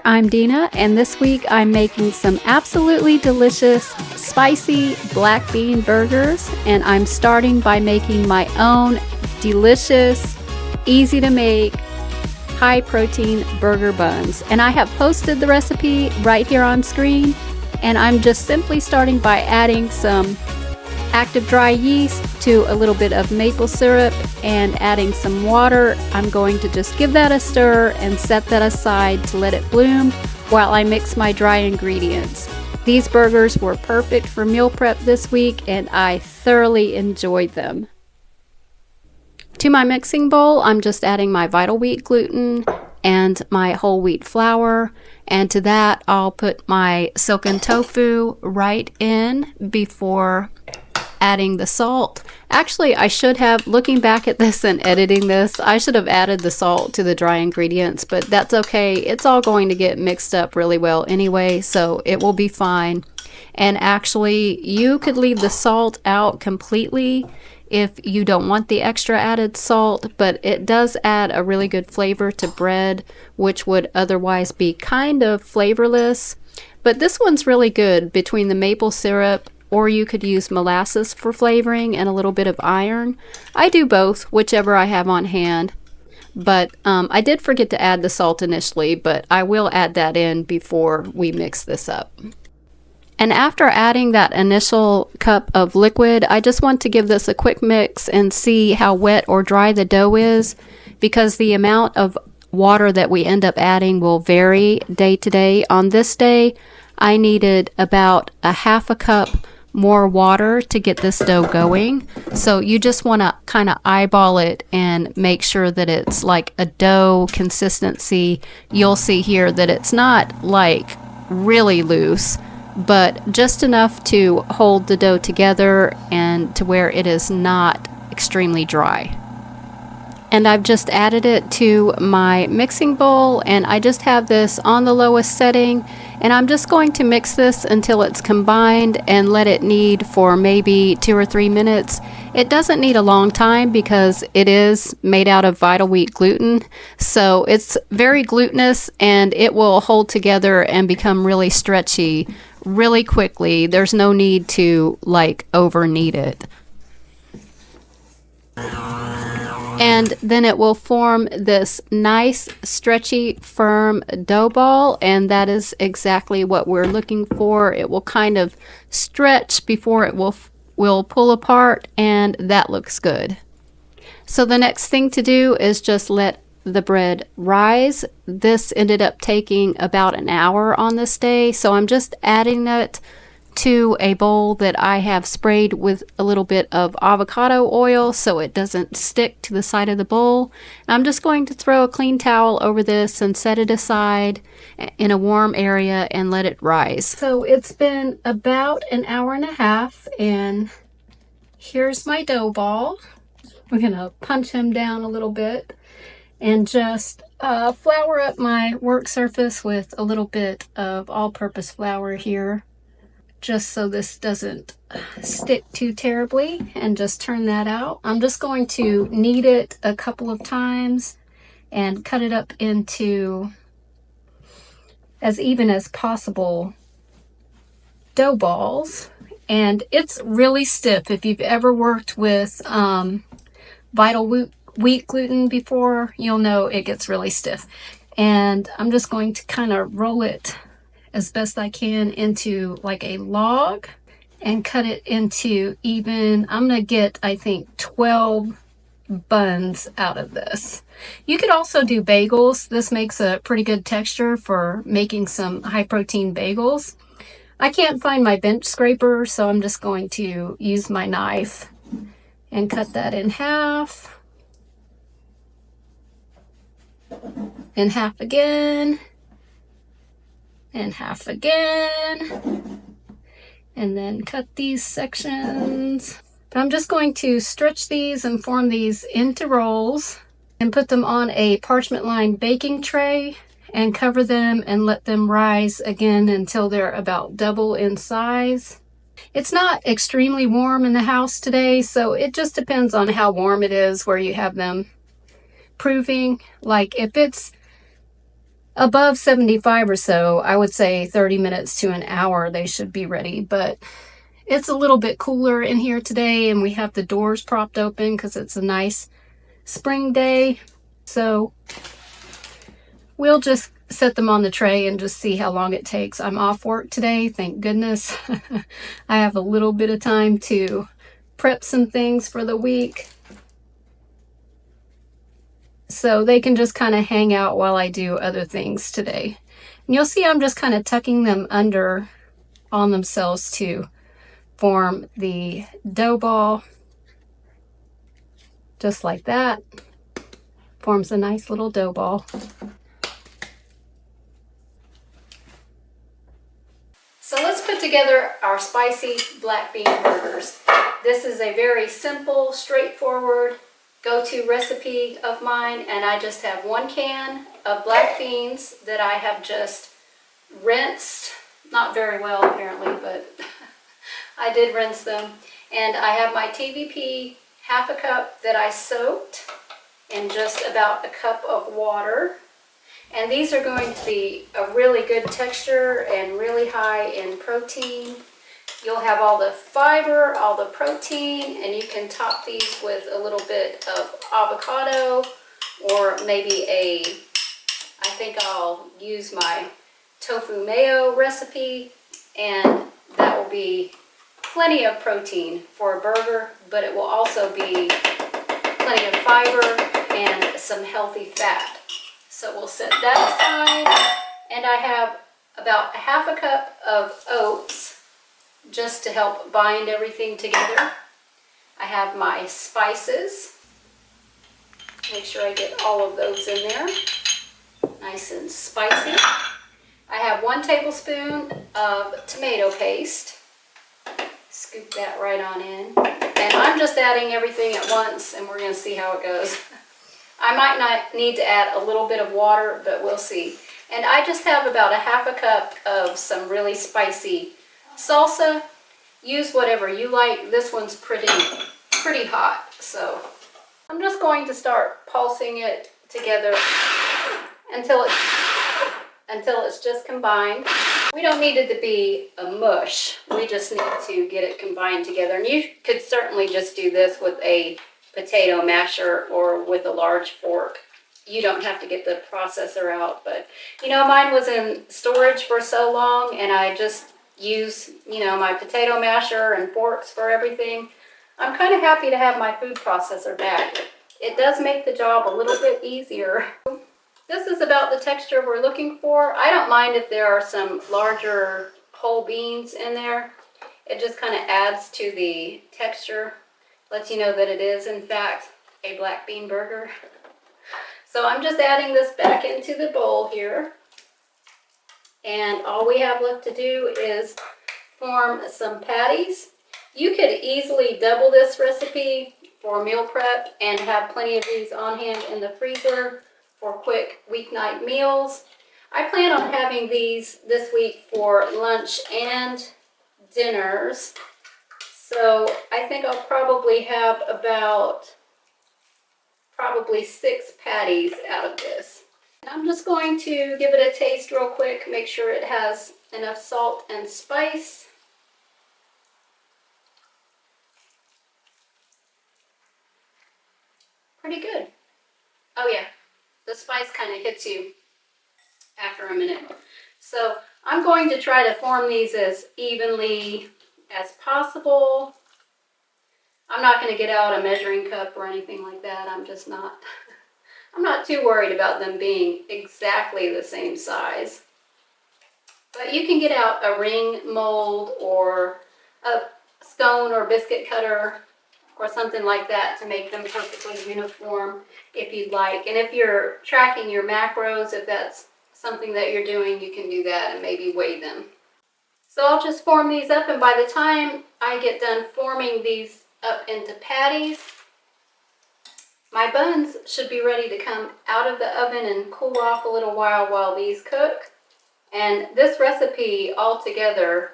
I'm Dina, and this week I'm making some absolutely delicious spicy black bean burgers, and I'm starting by making my own delicious, easy to make, high protein burger buns. And I have posted the recipe right here on screen, and I'm just simply starting by adding some active dry yeast to a little bit of maple syrup and adding some water. I'm going to just give that a stir and set that aside to let it bloom while I mix my dry ingredients. These burgers were perfect for meal prep this week and I thoroughly enjoyed them. To my mixing bowl, I'm just adding my vital wheat gluten and my whole wheat flour, and to that I'll put my silken tofu right in before adding the salt. Actually, I should have, looking back at this and editing this, I should have added the salt to the dry ingredients, but that's okay. It's all going to get mixed up really well anyway, so it will be fine. And actually, you could leave the salt out completely if you don't want the extra added salt, but it does add a really good flavor to bread, which would otherwise be kind of flavorless. But this one's really good between the maple syrup, or you could use molasses for flavoring and a little bit of iron. I do both, whichever I have on hand. But I did forget to add the salt initially, but I will add that in before we mix this up. And after adding that initial cup of liquid, I just want to give this a quick mix and see how wet or dry the dough is, because the amount of water that we end up adding will vary day to day. On this day, I needed about a half a cup more water to get this dough going. So you just want to kind of eyeball it and make sure that it's like a dough consistency. You'll see here that it's not like really loose, but just enough to hold the dough together and to where it is not extremely dry. And I've just added it to my mixing bowl, and I just have this on the lowest setting, and I'm just going to mix this until it's combined and let it knead for maybe 2 or 3 minutes. It doesn't need a long time because it is made out of vital wheat gluten, so it's very glutinous and it will hold together and become really stretchy really quickly. There's no need to like over knead it. And then it will form this nice, stretchy, firm dough ball, and that is exactly what we're looking for. It will kind of stretch before it will pull apart, and that looks good. So the next thing to do is just let the bread rise. This ended up taking about an hour on this day, so I'm just adding it to a bowl that I have sprayed with a little bit of avocado oil so it doesn't stick to the side of the bowl. I'm just going to throw a clean towel over this and set it aside in a warm area and let it rise. So it's been about an hour and a half, and here's my dough ball. We're gonna punch him down a little bit and just flour up my work surface with a little bit of all-purpose flour here, just so this doesn't stick too terribly, and just turn that out. I'm just going to knead it a couple of times and cut it up into as even as possible dough balls. And it's really stiff. If you've ever worked with vital wheat gluten before, you'll know it gets really stiff. And I'm just going to kind of roll it as best I can into like a log and cut it into even, I'm gonna get, I think, 12 buns out of this. You could also do bagels. This makes a pretty good texture for making some high protein bagels. I can't find my bench scraper, so I'm just going to use my knife and cut that in half again, and half again, and then cut these sections. But I'm just going to stretch these and form these into rolls and put them on a parchment lined baking tray and cover them and let them rise again until they're about double in size. It's not extremely warm in the house today, so it just depends on how warm it is where you have them proving. Like if it's above 75 or so, I would say 30 minutes to an hour, they should be ready. But it's a little bit cooler in here today, and we have the doors propped open because it's a nice spring day. So we'll just set them on the tray and just see how long it takes. I'm off work today, thank goodness. I have a little bit of time to prep some things for the week. So they can just kind of hang out while I do other things today. And you'll see I'm just kind of tucking them under on themselves to form the dough ball. Just like that. Forms a nice little dough ball. So let's put together our spicy black bean burgers. This is a very simple, straightforward go-to recipe of mine, and I just have 1 can of black beans that I have just rinsed, not very well apparently, but I did rinse them. And I have my TVP, half a cup that I soaked in just about a cup of water. And these are going to be a really good texture and really high in protein. You'll have all the fiber, all the protein, and you can top these with a little bit of avocado or maybe I think I'll use my tofu mayo recipe, and that will be plenty of protein for a burger, but it will also be plenty of fiber and some healthy fat. So we'll set that aside, and I have about half a cup of oats just to help bind everything together. I have my spices. Make sure I get all of those in there, nice and spicy. I have 1 tablespoon of tomato paste. Scoop that right on in. And I'm just adding everything at once, and we're going to see how it goes. I might not need to add a little bit of water, but we'll see. And I just have about a half a cup of some really spicy salsa. Use whatever you like. This one's pretty hot, so I'm just going to start pulsing it together until it's just combined. We don't need it to be a mush. We just need to get it combined together. And you could certainly just do this with a potato masher or with a large fork. You don't have to get the processor out, but you know, mine was in storage for so long, and I just use, you know, my potato masher and forks for everything. I'm kind of happy to have my food processor back. It does make the job a little bit easier. This is about the texture we're looking for. I don't mind if there are some larger whole beans in there. It just kind of adds to the texture, lets you know that it is in fact a black bean burger. So I'm just adding this back into the bowl here. And all we have left to do is form some patties. You could easily double this recipe for meal prep and have plenty of these on hand in the freezer for quick weeknight meals. I plan on having these this week for lunch and dinners. So I think I'll probably have about 6 patties out of this. I'm just going to give it a taste real quick, make sure it has enough salt and spice. Pretty good. Oh yeah, the spice kind of hits you after a minute. So I'm going to try to form these as evenly as possible. I'm not going to get out a measuring cup or anything like that. I'm not too worried about them being exactly the same size. But you can get out a ring mold or a scone or biscuit cutter or something like that to make them perfectly uniform if you'd like. And if you're tracking your macros, if that's something that you're doing, you can do that and maybe weigh them. So I'll just form these up, and by the time I get done forming these up into patties, my buns should be ready to come out of the oven and cool off a little while these cook. And this recipe altogether,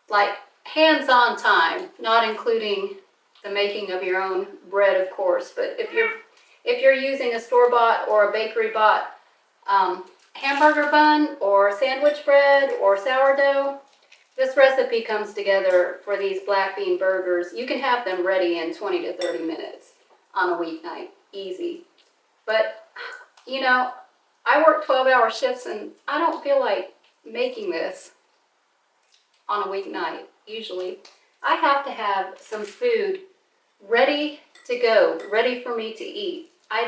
like hands-on time, not including the making of your own bread, of course, but if you're using a store-bought or a bakery-bought hamburger bun or sandwich bread or sourdough, this recipe comes together for these black bean burgers. You can have them ready in 20 to 30 minutes on a weeknight, easy. But, you know, I work 12-hour shifts and I don't feel like making this on a weeknight, usually. I have to have some food ready to go, ready for me to eat. I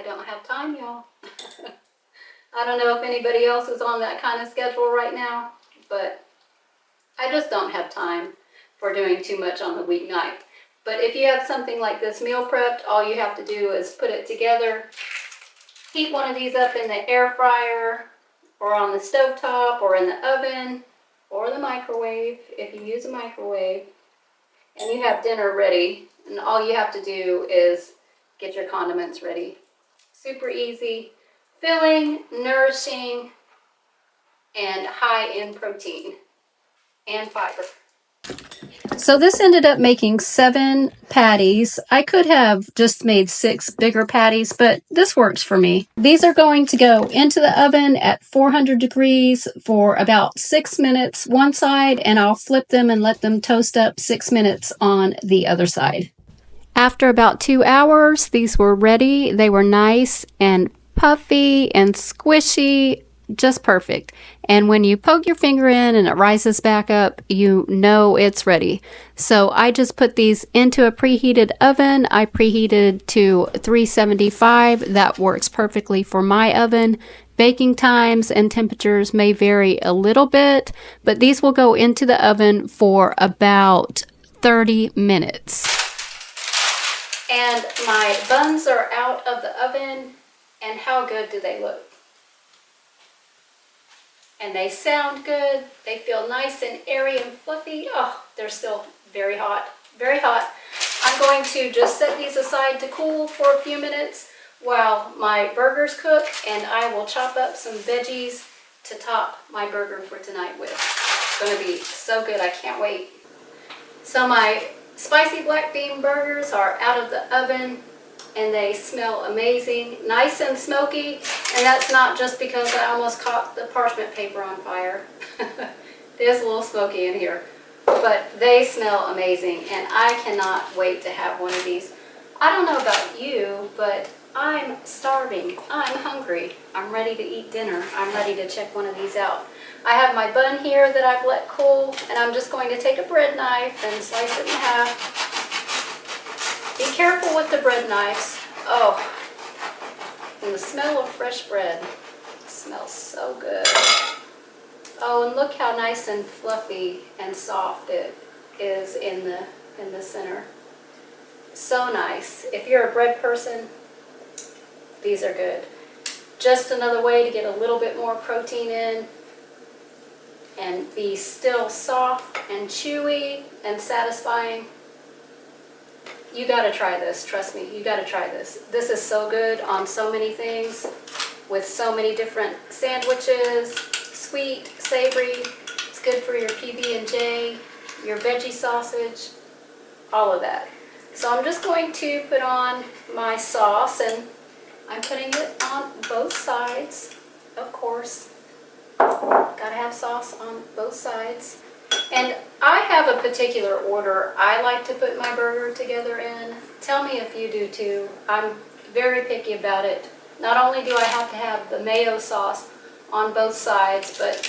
don't have time, y'all. I don't know if anybody else is on that kind of schedule right now, but I just don't have time for doing too much on the weeknight. But if you have something like this meal prepped, all you have to do is put it together, heat one of these up in the air fryer or on the stovetop or in the oven or the microwave if you use a microwave, and you have dinner ready, and all you have to do is get your condiments ready. Super easy, filling, nourishing, and high in protein and fiber. So this ended up making 7 patties. I could have just made 6 bigger patties, but this works for me. These are going to go into the oven at 400 degrees for about 6 minutes one side, and I'll flip them and let them toast up 6 minutes on the other side. After about 2 hours, these were ready. They were nice and puffy and squishy, just perfect. And when you poke your finger in and it rises back up, you know it's ready. So I just put these into a preheated oven. I preheated to 375. That works perfectly for my oven. Baking times and temperatures may vary a little bit, but these will go into the oven for about 30 minutes. And my buns are out of the oven, and how good do they look? And they sound good. They feel nice and airy and fluffy. Oh, they're still very hot, very hot. I'm going to just set these aside to cool for a few minutes while my burgers cook, and I will chop up some veggies to top my burger for tonight with. It's going to be so good. I can't wait. So my spicy black bean burgers are out of the oven, and they smell amazing, nice and smoky, and that's not just because I almost caught the parchment paper on fire. It is a little smoky in here, but they smell amazing, and I cannot wait to have one of these. I don't know about you, but I'm starving. I'm hungry. I'm ready to eat dinner. I'm ready to check one of these out. I have my bun here that I've let cool, and I'm just going to take a bread knife and slice it in half. Be careful with the bread knives. Oh, and the smell of fresh bread. It smells so good. Oh, and look how nice and fluffy and soft it is in the center. So nice. If you're a bread person, these are good. Just another way to get a little bit more protein in and be still soft and chewy and satisfying. You gotta try this, trust me, you gotta try this. This is so good on so many things, with so many different sandwiches, sweet, savory. It's good for your PB&J, your veggie sausage, all of that. So I'm just going to put on my sauce, and I'm putting it on both sides, of course. Gotta have sauce on both sides. And I have a particular order I like to put my burger together in. Tell me if you do too. I'm very picky about it. Not only do I have to have the mayo sauce on both sides, but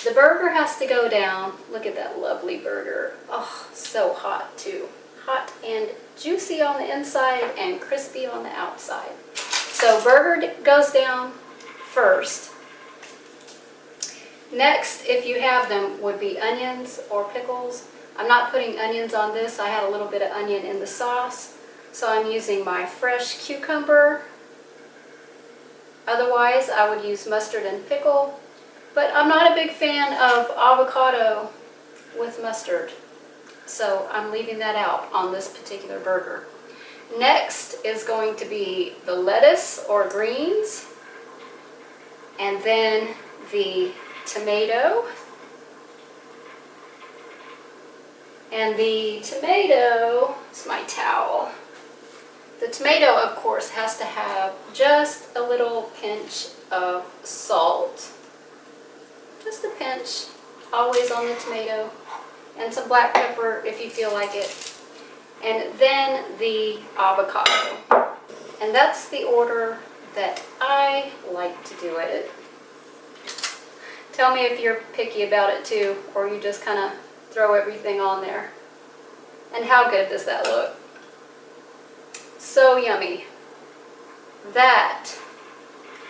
the burger has to go down. Look at that lovely burger. Oh, so hot too. Hot and juicy on the inside and crispy on the outside. So burger goes down first. Next, if you have them, would be onions or pickles. I'm not putting onions on this. I had a little bit of onion in the sauce, so I'm using my fresh cucumber. Otherwise, I would use mustard and pickle, but I'm not a big fan of avocado with mustard, so I'm leaving that out on this particular burger. Next is going to be the lettuce or greens, and then the tomato. And the tomato, it's my towel. The tomato, of course, has to have just a little pinch of salt, just a pinch, always on the tomato, and some black pepper if you feel like it, and then the avocado. And that's the order that I like to do it. Tell me if you're picky about it too, or you just kind of throw everything on there. And how good does that look? So yummy. That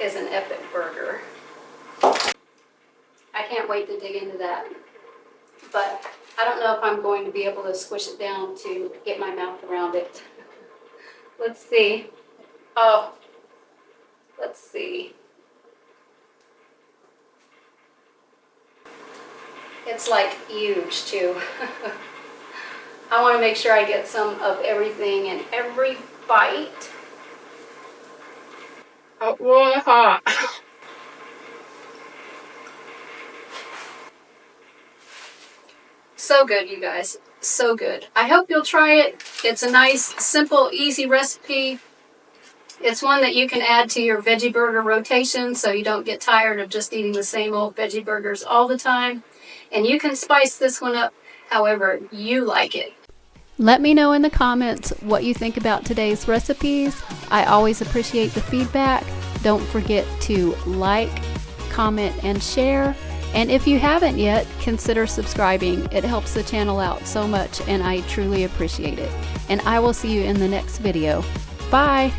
is an epic burger. I can't wait to dig into that. But I don't know if I'm going to be able to squish it down to get my mouth around it. Let's see. Oh, let's see. It's like huge too. I want to make sure I get some of everything in every bite. Oh, really hot. So good, you guys. So good. I hope you'll try it. It's a nice, simple, easy recipe. It's one that you can add to your veggie burger rotation so you don't get tired of just eating the same old veggie burgers all the time. And you can spice this one up however you like it. Let me know in the comments what you think about today's recipes. I always appreciate the feedback. Don't forget to like, comment, and share. And if you haven't yet, consider subscribing. It helps the channel out so much, and I truly appreciate it. And I will see you in the next video. Bye!